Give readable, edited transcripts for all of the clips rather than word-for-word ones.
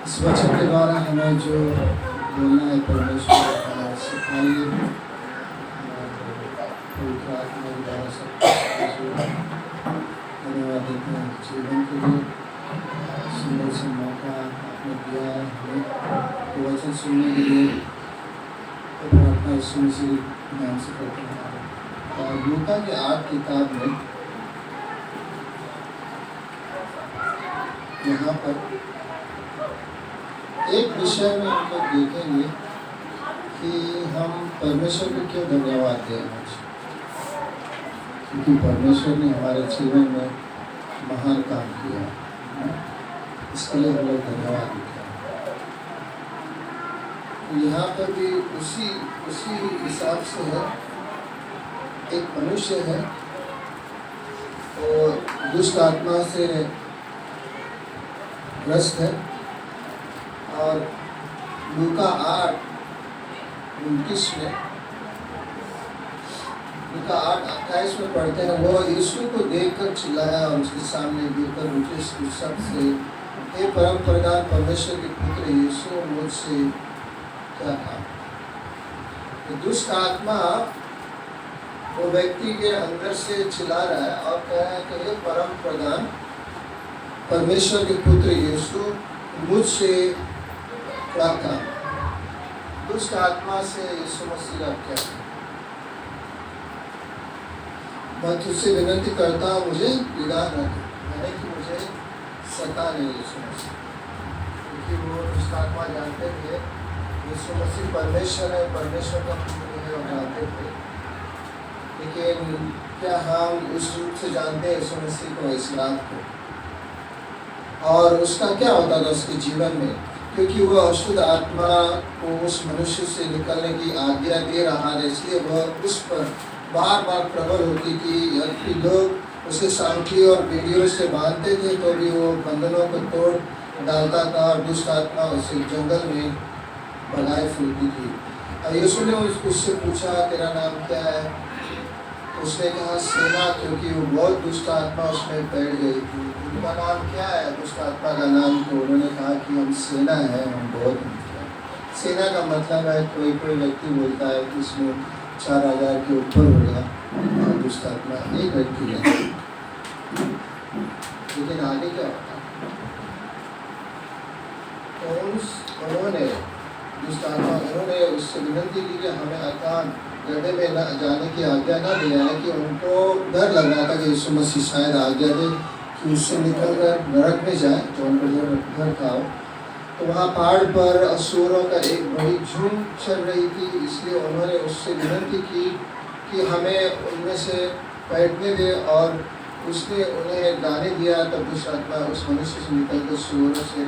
इस वचन के द्वारा हमें जो बोलना है परमेश्वर सिखाइए पवित्र आत्मा के द्वारा सब धन्यवाद देते हैं जीवन के लिए सुंदर से मौका आपने दिया है हमें वचन सुनने के लिए प्रार्थना यीशु मसीह नाम से करते हैं। और लूका की 8 किताब में यहाँ पर एक विषय में हम लोग देखेंगे कि हम परमेश्वर को क्यों धन्यवाद दें, क्योंकि परमेश्वर ने हमारे जीवन में महान काम किया, इसके लिए हम लोग धन्यवाद देते हैं। यहाँ पर भी उसी हिसाब से है। एक मनुष्य है और दुष्ट आत्मा से ग्रस्त है और लूका 8:29 में लूका 8:28 में पढ़ते हैं, वो यीशु को देखकर चिल्लाया और उसके सामने गिरकर उठे शब्द से, हे परम प्रधान परमेश्वर के पुत्र यीशु, मुझसे क्या काम। तो दुष्ट आत्मा वो व्यक्ति के अंदर से चिल्ला रहा है और कह रहा है कि हे परम प्रधान परमेश्वर के पुत्र यीशु, मुझसे क्या काम। दुष्ट आत्मा से यीशु मसीह का क्या। मैं तुझसे विनती करता हूँ, मुझे बिगाड़ न दे, यानी कि मुझे सता नहीं यीशु मसीह, क्योंकि वो दुष्ट आत्मा जानते थे यीशु मसीह परमेश्वर है, परमेश्वर का पुत्र है और जानते थे। लेकिन क्या हम उस रूप से जानते हैं यीशु मसीह को इस रात को, और उसका क्या होता था उसके जीवन में, क्योंकि वह अशुद्ध आत्मा को उस मनुष्य से निकलने की आज्ञा दे रहा है, इसलिए वह उस पर बार बार प्रबल होती थी। यदि लोग उसे सांखी और बेड़ियों से बांधते थे तो भी वो बंधनों को तोड़ डालता था और दुष्ट आत्मा उसे जंगल में भगाए फूलती थी। यीशु ने उससे पूछा, तेरा नाम क्या है? उसने कहा सेना, क्योंकि वो बहुत दुष्ट आत्मा उसमें बैठ गई थी। उनका नाम क्या है दुष्ट आत्मा का नाम? तो उन्होंने कहा कि हम सेना है, हम बहुत हैं। सेना का मतलब है कोई व्यक्ति बोलता है कि इसमें 4000 के ऊपर हो गया और दुष्ट आत्मा एक व्यक्ति है। लेकिन आगे क्या होता है? उन्होंने दुष्ट आत्मा उन्होंने उससे विनती की कि हमें अकान गड्ढे में न जाने की आज्ञा ना दी, यानी कि उनको डर लग रहा था कि यीशु मसीह शायद आज्ञा दे कि उससे निकल कर नरक में जाए, जो उनको घर था। तो वहाँ पहाड़ पर असुरों का एक बड़ी झुंड चल रही थी, इसलिए उन्होंने उससे विनती की कि हमें उनमें से बैठने दे, और उसने उन्हें गाने दिया। तब दुष्ट आत्मा उस मनुष्य से निकल कर सुअरों से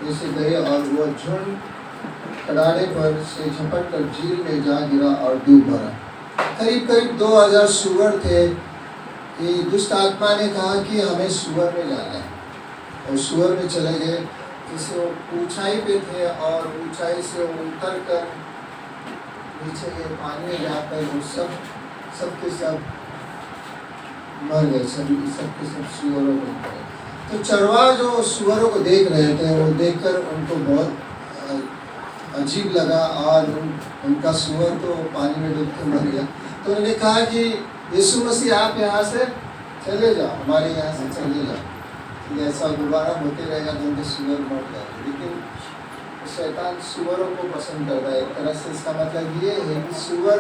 जैसे गए और वह झुंड कड़ाड़े पर से झपट कर झील में जा गिरा और डूब मरा। करीब 2000 सुअर थे। ये दुष्ट आत्मा ने कहा कि हमें सुअर में जाना है, और सुअर में चले गए। जैसे वो ऊंचाई पे थे और ऊंचाई से उतर कर नीचे के पानी में जाकर वो सब के सब मर गए, सबके सब सुअरों को गए। तो चरवाहा जो सुअरों को देख रहे थे, वो देखकर उनको बहुत अजीब लगा और उनका सुअर तो पानी में डूब के मर गया। तो उन्होंने कहा कि यीशु मसीह आप यहाँ से चले जाओ, हमारे यहाँ से चले जाओ। ऐसा दोबारा होते रहेगा तो उनके सुअर मर जाएंगे। लेकिन शैतान सुअरों को पसंद करता है। एक तरह से इसका मतलब ये है कि सुअर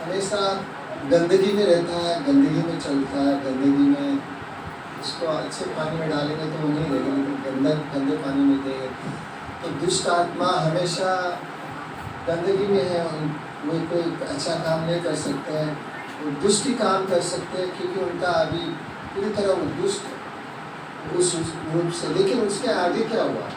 हमेशा गंदगी में रहता है, गंदगी में चलता है, गंदगी में इसको अच्छे पानी में डालेंगे तो वो नहीं रहेगा, लेकिन गंदे पानी में देंगे। तो दुष्ट आत्मा हमेशा गंदगी में है, वो कोई अच्छा काम नहीं कर सकते हैं, वो दुष्ट ही काम कर सकते हैं, क्योंकि उनका अभी पूरी तरह वो दुष्ट उस रूप से। लेकिन उसके आगे क्या हुआ?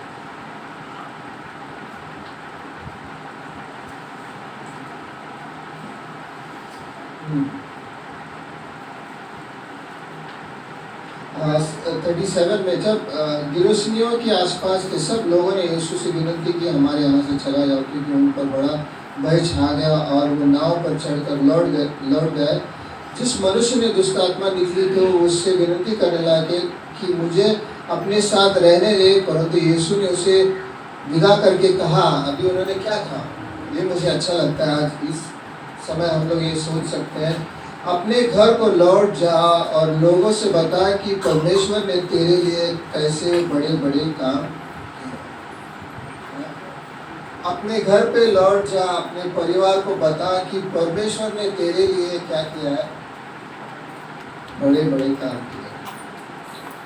(37) में जब गिरोसिनियों के आसपास के सब लोगों ने यीशु से विनती की, हमारे यहाँ से चला जाओ, क्योंकि उन पर बड़ा भय छा गया और वो नाव पर चढ़कर लौट गए। जिस मनुष्य ने दुष्ट आत्मा निकली तो उससे विनती करने लगे कि मुझे अपने साथ रहने दे, परंतु यीशु ने उसे विदा करके कहा, अभी उन्होंने क्या कहा, ये मुझे अच्छा लगता है। आज इस समय हम लोग ये सोच सकते हैं, अपने घर को लौट जा और लोगों से बता कि परमेश्वर ने तेरे लिए कैसे बड़े बड़े काम किए। अपने घर पे लौट जा, अपने परिवार को बता कि परमेश्वर ने तेरे लिए क्या किया है, बड़े बड़े काम किए।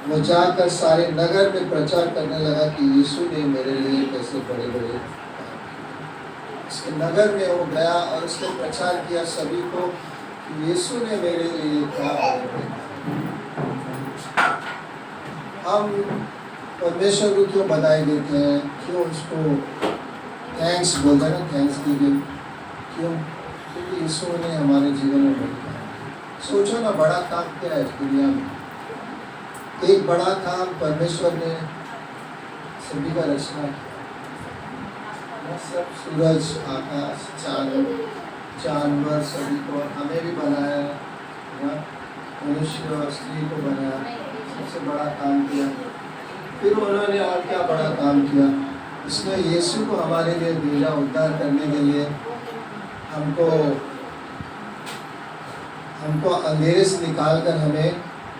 वो जाकर सारे नगर में प्रचार करने लगा कि यीशु ने मेरे लिए कैसे बड़े बड़े काम किए। उसके नगर में वो गया और उसने प्रचार किया सभी को, यीशु ने मेरे लिए क्या बड़े बड़े काम। हम परमेश्वर को क्यों बधाई देते हैं, क्यों उसको थैंक्स बोलते हैं ना, थैंक्स गिविंग, क्यों? क्योंकि यीशु ने हमारे जीवन में बड़े काम। सोचो ना, बड़ा काम क्या है इस दुनिया में। एक बड़ा काम परमेश्वर ने सभी का रचना किया, सब सूरज, आकाश, जानवर सभी को, हमें भी बनाया, मनुष्य और स्त्री को बनाया, सबसे बड़ा काम किया। फिर उन्होंने और क्या बड़ा काम किया, उसने यीशु को हमारे लिए भेजा उद्धार करने के लिए। हमको अंधेरे से निकाल कर हमें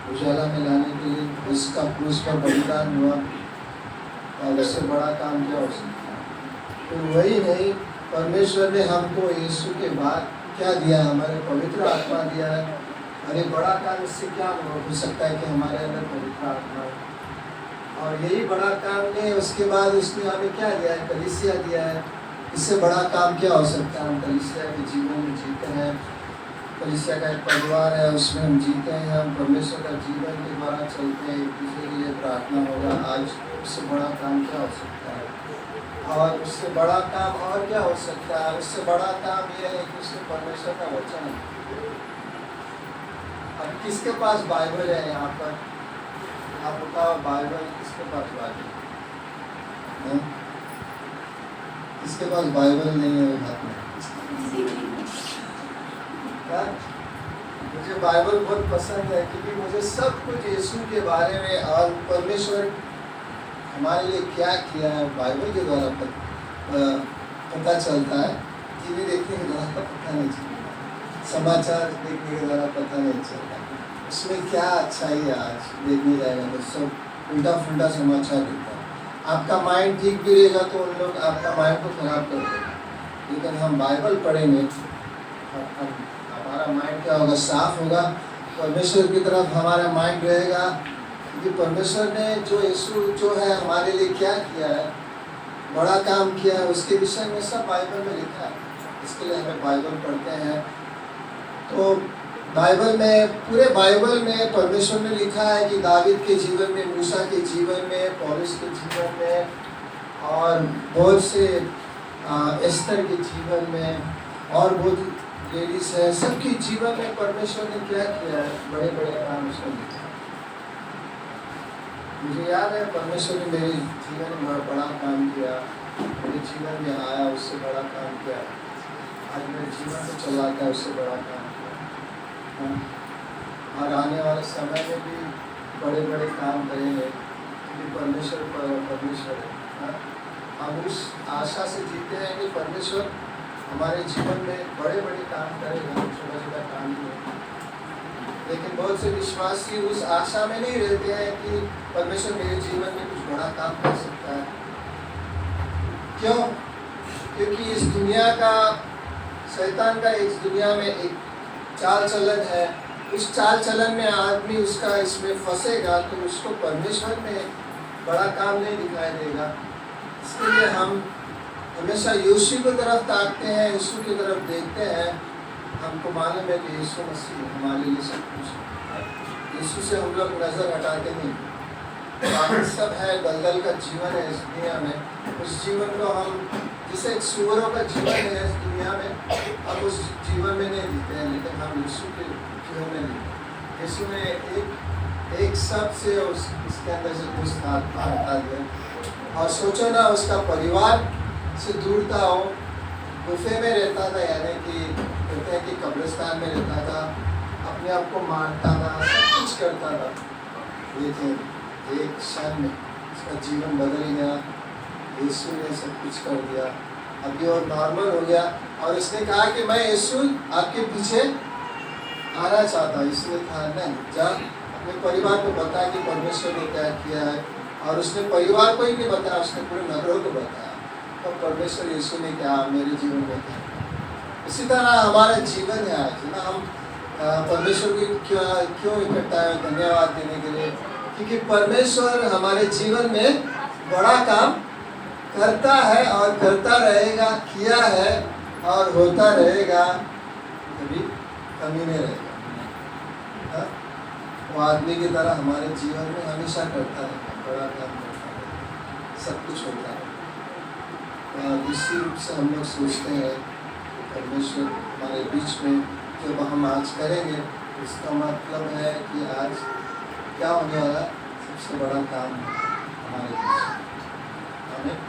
उजाला में लाने के लिए उसका क्रूस पर बलिदान हुआ, और उससे बड़ा काम क्या हो सकता है। तो वही नहीं, परमेश्वर ने हमको यीशु के बाद क्या दिया, हमारे पवित्र आत्मा दिया है। अरे बड़ा काम इससे क्या हो सकता है कि हमारे अंदर पवित्र आत्मा है। और यही बड़ा काम ने उसके बाद उसने हमें क्या दिया है, कलीसिया दिया है। इससे बड़ा काम क्या हो सकता है। हम कलीसिया के जीवन में जीते हैं, कलीसिया का एक परिवार है, उसमें हम जीते हैं, हम परमेश्वर का जीवन के द्वारा चलते हैं, एक दूसरे के लिए प्रार्थना होगा। आज उससे बड़ा काम क्या हो सकता है। और उससे बड़ा काम और क्या हो सकता है, उससे बड़ा काम यह है कि उससे परमेश्वर का वचन है। अब किसके पास बाइबल है यहाँ पर, आप बताओ, बाइबल किसके पास बाइबल है? किसके पास बाइबल नहीं है हाथ में? मुझे बाइबल बहुत पसंद है, क्योंकि मुझे सब कुछ यीशु के बारे में और परमेश्वर हमारे लिए क्या किया है बाइबल के द्वारा पता चलता है। टीवी देखने के द्वारा पता नहीं चलता, समाचार देखने के द्वारा पता नहीं चलता। उसमें क्या अच्छाई है, आज देखने जाएगा तो सब उल्टा फुल्टा समाचार देता है। आपका माइंड ठीक भी रहेगा तो उन लोग आपका माइंड को खराब कर देगा। लेकिन हम बाइबल पढ़ेंगे, हमारा माइंड क्या होगा, साफ होगा, परमेश्वर की तरफ हमारा माइंड रहेगा। क्योंकि परमेश्वर ने जो यीशु जो है हमारे लिए क्या किया है, बड़ा काम किया है, उसके विषय में सब बाइबल में लिखा है। इसके लिए हमें बाइबल पढ़ते हैं। तो बाइबल में, पूरे बाइबल में परमेश्वर ने लिखा है कि दावीद के जीवन में, मूसा के जीवन में, पौलुस के जीवन में, और बहुत से एस्तर के जीवन में, और बहुत लेडीज है, सबके जीवन में परमेश्वर ने क्या किया है, बड़े बड़े काम उसने लिखे। मुझे याद है परमेश्वर ने मेरे जीवन में बड़ा काम किया, मेरे जीवन में आया, उससे बड़ा काम किया। आज मेरे जीवन को चलाता है, उससे बड़ा काम किया। और आने वाले समय में भी बड़े बड़े काम करेंगे, क्योंकि परमेश्वर है। हम उस आशा से जीते हैं कि परमेश्वर हमारे जीवन में बड़े बड़े काम करेगा, छोटा छोटा काम नहीं। लेकिन बहुत से विश्वासी उस आशा में नहीं रहते हैं कि परमेश्वर मेरे जीवन में कुछ बड़ा काम कर सकता है। क्यों? क्योंकि इस दुनिया का, शैतान का इस दुनिया में एक चाल चलन है। उस चाल चलन में आदमी उसका इसमें फंसेगा तो उसको परमेश्वर में बड़ा काम नहीं दिखाई देगा। इसके लिए हम हमेशा यीशु की तरफ ताकते हैं, यीशु की तरफ देखते हैं। हमको मालूम है कि यीशु मसीह हमारे लिए सब कुछ है। यीशु से हम लोग नज़र हटाते नहीं। बाकी सब है, दलदल का जीवन है इस दुनिया में। उस जीवन को हम, जिसे एक सुअरों का जीवन है इस दुनिया में, हम उस जीवन में नहीं जीते हैं, लेकिन हम यीशु के जीवन में जीते। यीशु ने एक सब से उसके अंदर से दुष्ट आत्मा हटा दिया। और सोचो ना, उसका परिवार से दूर था, वो गुफे में रहता था, यानी कि कहते हैं कि कब्रिस्तान में रहता था, अपने आप को मारता था, सब कुछ करता था। लेकिन एक क्षण में उसका जीवन बदल गया। यीशु ने सब कुछ कर दिया, अभी वो नॉर्मल हो गया। और इसने कहा कि मैं यीशु आपके पीछे आना चाहता हूँ। इसने कहा नहीं, जा अपने परिवार को बता कि परमेश्वर ने क्या किया है। और उसने परिवार को ही नहीं बताया, उसने पूरे नगरों को बताया तो परमेश्वर यीशु ने क्या मेरे जीवन में किया। इसी तरह हमारा जीवन है आज ना, हम परमेश्वर की क्यों इकट्ठा है धन्यवाद देने के लिए, क्योंकि परमेश्वर हमारे जीवन में बड़ा काम करता है और करता रहेगा, किया है और होता रहेगा, कभी कमी नहीं रहेगा। वो आदमी की तरह हमारे जीवन में हमेशा करता रहेगा, बड़ा काम करता रहेगा, सब कुछ होता है। इसी रूप से हम लोग सोचते हैं कि परमेश्वर हमारे बीच में जब हम आज करेंगे, इसका मतलब है कि आज क्या होने वाला, सबसे बड़ा काम हमारे बीच। आमीन।